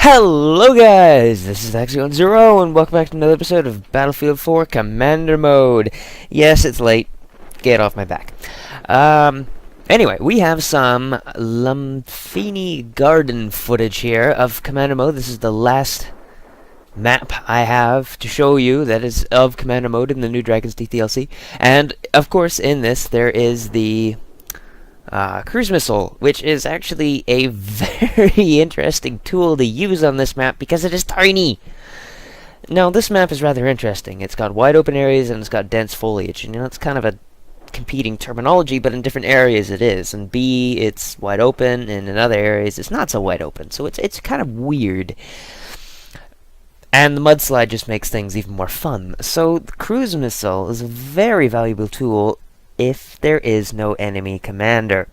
Hello guys, this is Axie10 and welcome back to another episode of Battlefield 4 Commander Mode. Yes, it's late. Get off my back. Anyway, we have some Lumfini Garden footage here of Commander Mode. This is the last map I have to show you that is of Commander Mode in the new Dragon's Teeth DLC. And, of course, in this, there is the cruise missile, which is actually a very interesting tool to use on this map because it is tiny. Now, this map is rather interesting. It's got wide open areas and it's got dense foliage. And, you know, it's kind of a competing terminology, but in different areas it is. And B, it's wide open, and in other areas it's not so wide open. So it's kind of weird. And the mudslide just makes things even more fun. So the cruise missile is a very valuable tool if there is no enemy commander.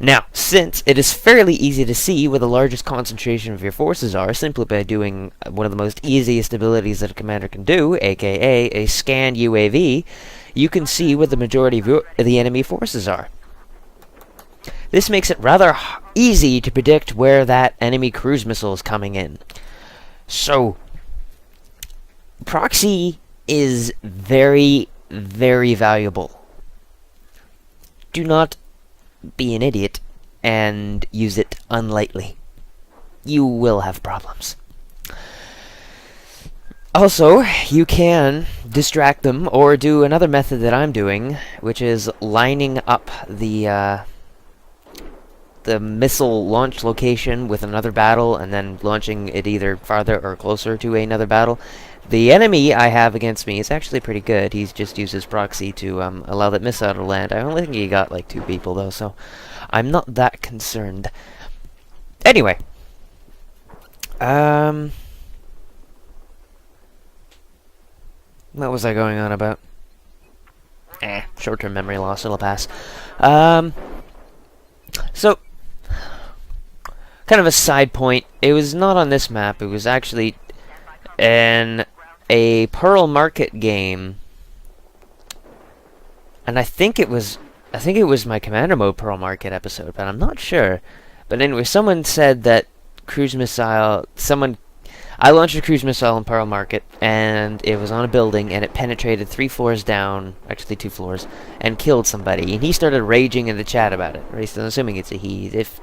Now, since it is fairly easy to see where the largest concentration of your forces are, simply by doing one of the most easiest abilities that a commander can do, aka a scanned UAV, you can see where the majority of the enemy forces are. This makes it rather easy to predict where that enemy cruise missile is coming in. So, proxy is very, very valuable. Do not be an idiot and use it unlightly. You will have problems. Also, you can distract them or do another method that I'm doing, which is lining up the missile launch location with another battle and then launching it either farther or closer to another battle. The enemy I have against me is actually pretty good. He's just used his proxy to allow that missile to land. I only think he got like 2 people though, so I'm not that concerned. Anyway, what was I going on about? Short-term memory loss, it'll pass. So, kind of a side point. It was not on this map. It was actually in a Pearl Market game, and I think it was my Commander Mode Pearl Market episode, but I'm not sure. But anyway, someone said that cruise missile. I launched a cruise missile in Pearl Market, and it was on a building, and it penetrated 3 floors down, actually 2 floors, and killed somebody. And he started raging in the chat about it. Right? I'm assuming it's a he. If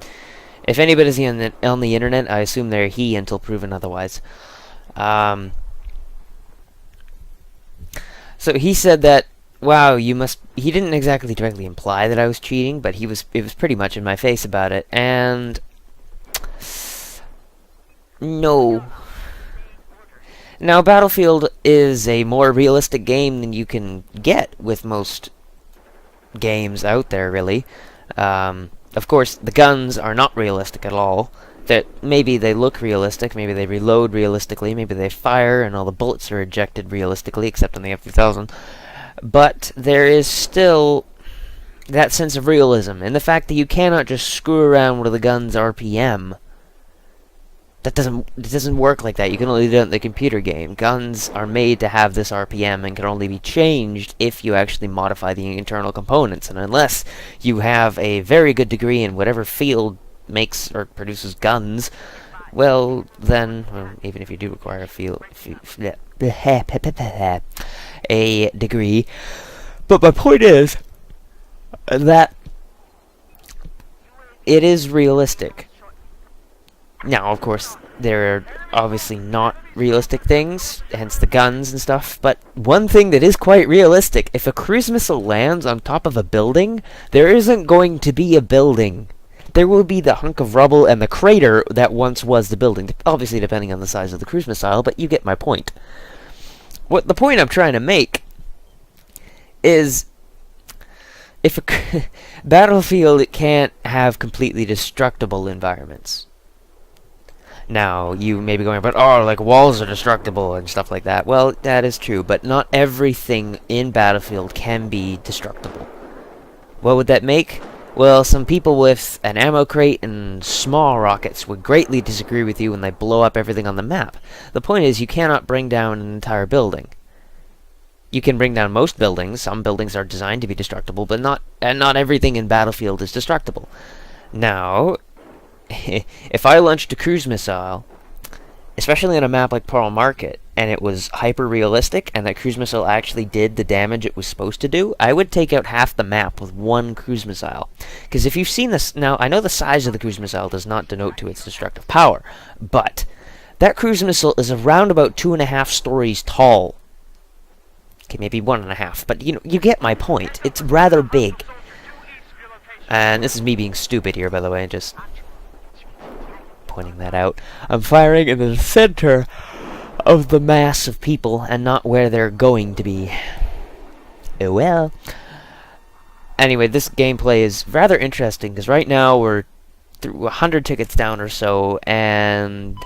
anybody's on the internet, I assume they're he until proven otherwise. So he said that, wow, he didn't exactly directly imply that I was cheating, but it was pretty much in my face about it, and no. Now, Battlefield is a more realistic game than you can get with most games out there, really. Of course, the guns are not realistic at all. That maybe they look realistic, maybe they reload realistically, maybe they fire and all the bullets are ejected realistically, except on the F-2000. But there is still that sense of realism, and the fact that you cannot just screw around with the gun's RPM. It doesn't work like that. You can only do it in the computer game. Guns are made to have this RPM and can only be changed if you actually modify the internal components, and unless you have a very good degree in whatever field makes or produces guns, well, then, even if you do require a degree. But my point is that it is realistic. Now, of course, there are obviously not realistic things, hence the guns and stuff, but one thing that is quite realistic, if a cruise missile lands on top of a building, there isn't going to be a building. There will be the hunk of rubble and the crater that once was the building, obviously depending on the size of the cruise missile, but you get my point. What the point I'm trying to make is, if a Battlefield can't have completely destructible environments. Now, you may be going, but like walls are destructible and stuff like that. Well, that is true, but not everything in Battlefield can be destructible. What would that make? Well, some people with an ammo crate and small rockets would greatly disagree with you when they blow up everything on the map. The point is, you cannot bring down an entire building. You can bring down most buildings. Some buildings are designed to be destructible, but not everything in Battlefield is destructible. Now, if I launched a cruise missile especially on a map like Pearl Market, and it was hyper-realistic, and that cruise missile actually did the damage it was supposed to do, I would take out half the map with one cruise missile. Because if you've seen this... Now, I know the size of the cruise missile does not denote to its destructive power, but that cruise missile is around about 2.5 stories tall. Okay, maybe 1.5, but you get my point. It's rather big. And this is me being stupid here, by the way, just pointing that out. I'm firing in the center of the mass of people and not where they're going to be. Oh well. Anyway, this gameplay is rather interesting because right now we're through 100 tickets down or so, and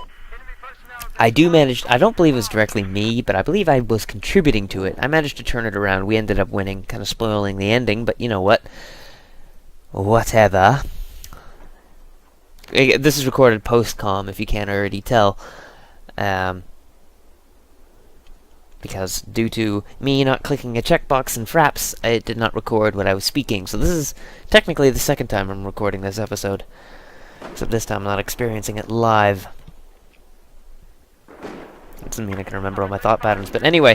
I don't believe it was directly me, but I believe I was contributing to it. I managed to turn it around. We ended up winning, kind of spoiling the ending, but you know what? Whatever. This is recorded post-com, if you can't already tell. Because due to me not clicking a checkbox in Fraps, it did not record what I was speaking. So this is technically the second time I'm recording this episode. Except this time I'm not experiencing it live. That doesn't mean I can remember all my thought patterns. But anyway,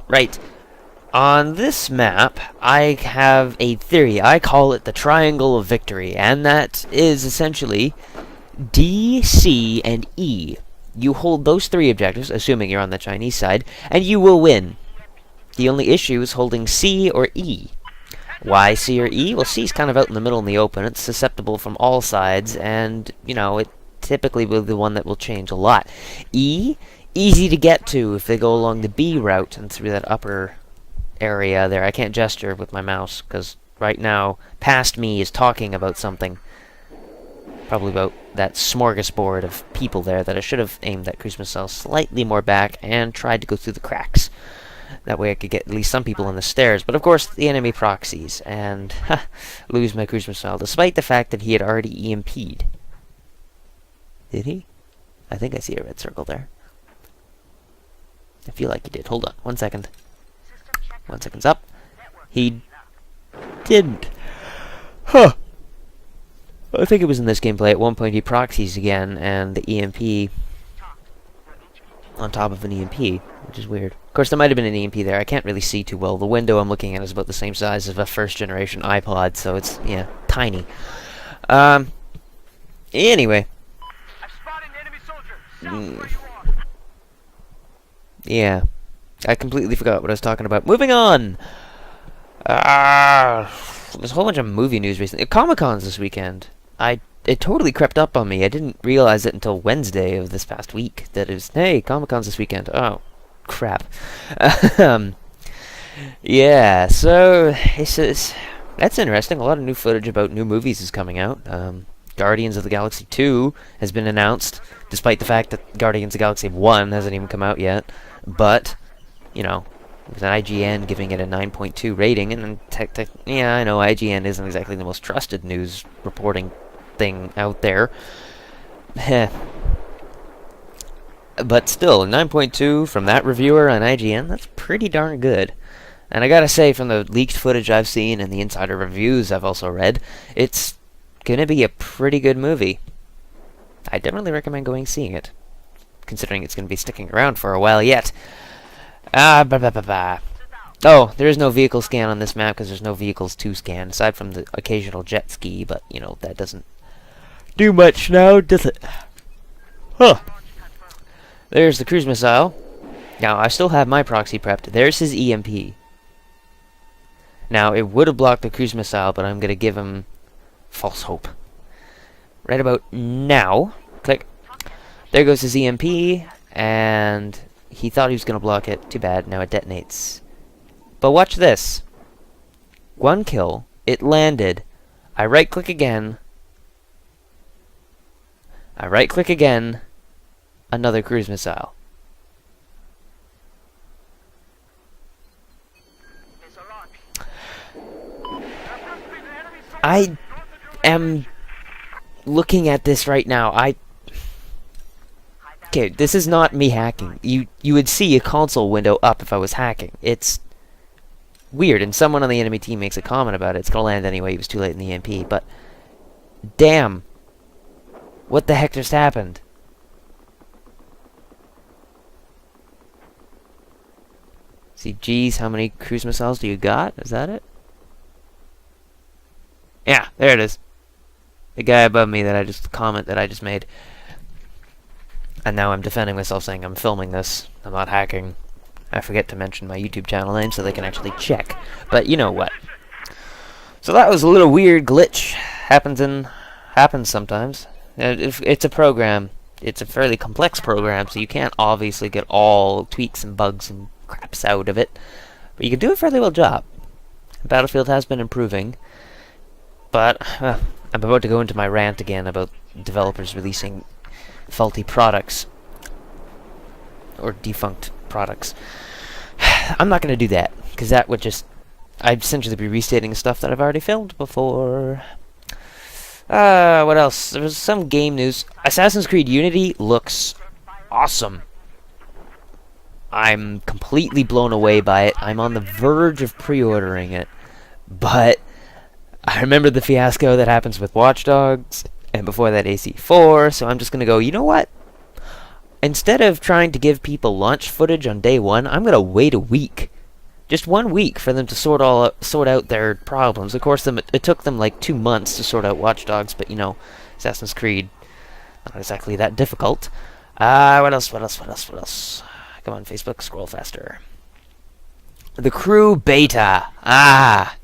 right. On this map, I have a theory. I call it the Triangle of Victory, and that is essentially D, C, and E. You hold those 3 objectives, assuming you're on the Chinese side, and you will win. The only issue is holding C or E. Why C or E? Well, C is kind of out in the middle in the open. It's susceptible from all sides, and, it typically will be the one that will change a lot. E, easy to get to if they go along the B route and through that upper area there. I can't gesture with my mouse because right now past me is talking about something, probably about that smorgasbord of people there that I should have aimed that cruise missile slightly more back and tried to go through the cracks. That way I could get at least some people on the stairs, but of course the enemy proxies and lose my cruise missile despite the fact that he had already EMP'd. Did he? I think I see a red circle there. I feel like he did. Hold on 1 second. 1 second's up. He didn't. Huh. I think it was in this gameplay. At one point he proxies again, and the EMP on top of an EMP, which is weird. Of course, there might have been an EMP there. I can't really see too well. The window I'm looking at is about the same size as a first-generation iPod, so it's, tiny. Anyway. Yeah. I completely forgot what I was talking about. Moving on! There's a whole bunch of movie news recently. Comic-Con's this weekend. It totally crept up on me. I didn't realize it until Wednesday of this past week that it was, hey, Comic-Con's this weekend. Oh, crap. Yeah, so that's interesting. A lot of new footage about new movies is coming out. Guardians of the Galaxy 2 has been announced, despite the fact that Guardians of the Galaxy 1 hasn't even come out yet. But, with an IGN giving it a 9.2 rating, and yeah, I know IGN isn't exactly the most trusted news reporting thing out there. But still, a 9.2 from that reviewer on IGN, that's pretty darn good. And I gotta say, from the leaked footage I've seen and the insider reviews I've also read, it's gonna be a pretty good movie. I definitely recommend going seeing it, considering it's gonna be sticking around for a while yet. Oh, there is no vehicle scan on this map because there's no vehicles to scan, aside from the occasional jet ski, but, that doesn't do much now, does it? Huh. There's the cruise missile. Now, I still have my proxy prepped. There's his EMP. Now, it would have blocked the cruise missile, but I'm going to give him false hope. Right about now, click. There goes his EMP, and he thought he was going to block it. Too bad, now it detonates. But watch this. 1 kill, it landed. I right-click again. I right-click again. Another cruise missile. I am looking at this right now. Okay, this is not me hacking. You would see a console window up if I was hacking. It's weird, and someone on the enemy team makes a comment about it. It's gonna land anyway. He was too late in the EMP, but Damn. What the heck just happened? See, geez, how many cruise missiles do you got? Is that it? Yeah, there it is. The guy above me that I just made. And now I'm defending myself saying I'm filming this. I'm not hacking. I forget to mention my YouTube channel name so they can actually check. But you know what. So that was a little weird glitch. Happens sometimes. It's a program. It's a fairly complex program, so you can't obviously get all tweaks and bugs and craps out of it. But you can do a fairly well job. Battlefield has been improving. But I'm about to go into my rant again about developers releasing faulty products. Or defunct products. I'm not going to do that, because that would just... I'd essentially be restating stuff that I've already filmed before. What else? There was some game news. Assassin's Creed Unity looks awesome. I'm completely blown away by it. I'm on the verge of pre-ordering it. But I remember the fiasco that happens with Watch Dogs, and before that AC4, so I'm just going to go, you know what? Instead of trying to give people launch footage on day one, I'm going to wait a week. Just 1 week for them to sort out their problems. Of course, it took them like 2 months to sort out Watch Dogs, but you know, Assassin's Creed, not exactly that difficult. What else? Come on, Facebook, scroll faster. The Crew Beta. I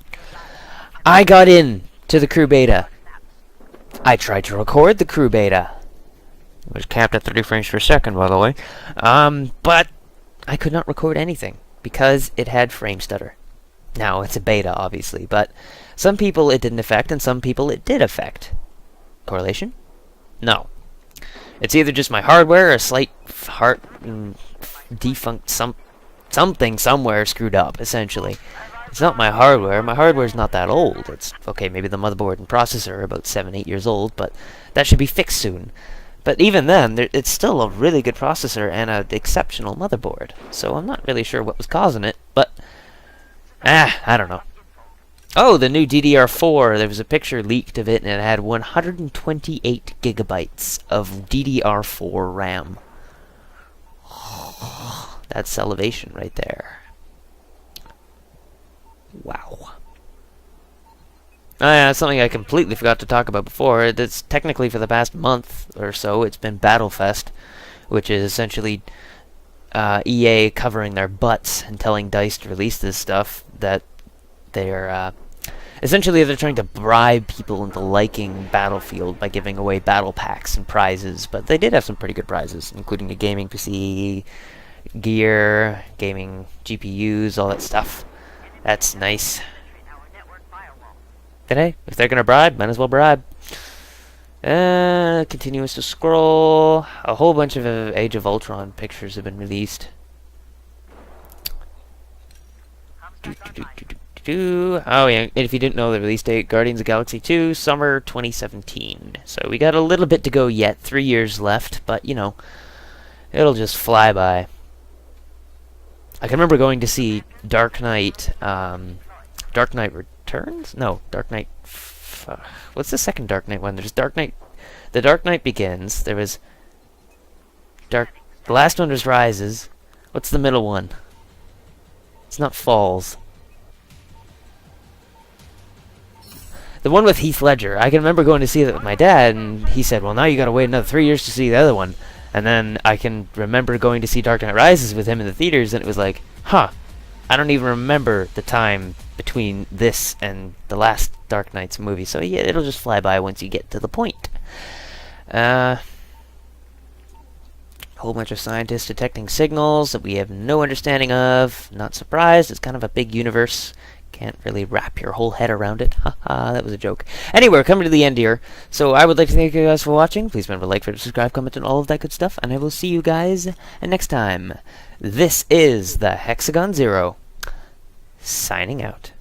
got in to the Crew Beta. I tried to record the Crew Beta. It was capped at 30 frames per second, by the way. But I could not record anything because it had frame stutter. Now, it's a beta, obviously, but some people it didn't affect, and some people it did affect. Correlation? No. It's either just my hardware or a slight defunct something somewhere screwed up, essentially. It's not my hardware. My hardware's not that old. It's, okay, maybe the motherboard and processor are about 7-8 years old, but that should be fixed soon. But even then, it's still a really good processor and an exceptional motherboard. So I'm not really sure what was causing it, but... I don't know. Oh, the new DDR4. There was a picture leaked of it, and it had 128 gigabytes of DDR4 RAM. That's salivation right there. Wow. Oh yeah, that's something I completely forgot to talk about before. It's technically for the past month or so, it's been Battlefest, which is essentially EA covering their butts and telling DICE to release this stuff that they're essentially they're trying to bribe people into liking Battlefield by giving away battle packs and prizes. But they did have some pretty good prizes, including a gaming PC, gear, gaming GPUs, all that stuff. That's nice. But hey, if they're gonna bribe, might as well bribe. Continues to scroll. A whole bunch of Age of Ultron pictures have been released. Oh yeah, and if you didn't know the release date, Guardians of the Galaxy 2, summer 2017. So we got a little bit to go yet, 3 years left, but you know, it'll just fly by. I can remember going to see Dark Knight Returns? No, Dark Knight... what's the second Dark Knight one? There's Dark Knight... The Dark Knight Begins. There was... The last one was Rises. What's the middle one? It's not Falls. The one with Heath Ledger. I can remember going to see that with my dad, and he said, well, now you gotta wait another 3 years to see the other one. And then I can remember going to see Dark Knight Rises with him in the theaters, and it was like, huh, I don't even remember the time between this and the last Dark Knight's movie. So yeah, it'll just fly by once you get to the point. Whole bunch of scientists detecting signals that we have no understanding of. Not surprised, it's kind of a big universe. Can't really wrap your whole head around it. Haha, that was a joke. Anyway, we're coming to the end here. So I would like to thank you guys for watching. Please remember to like, favorite, subscribe, comment, and all of that good stuff. And I will see you guys next time. This is the Hexagon Zero, signing out.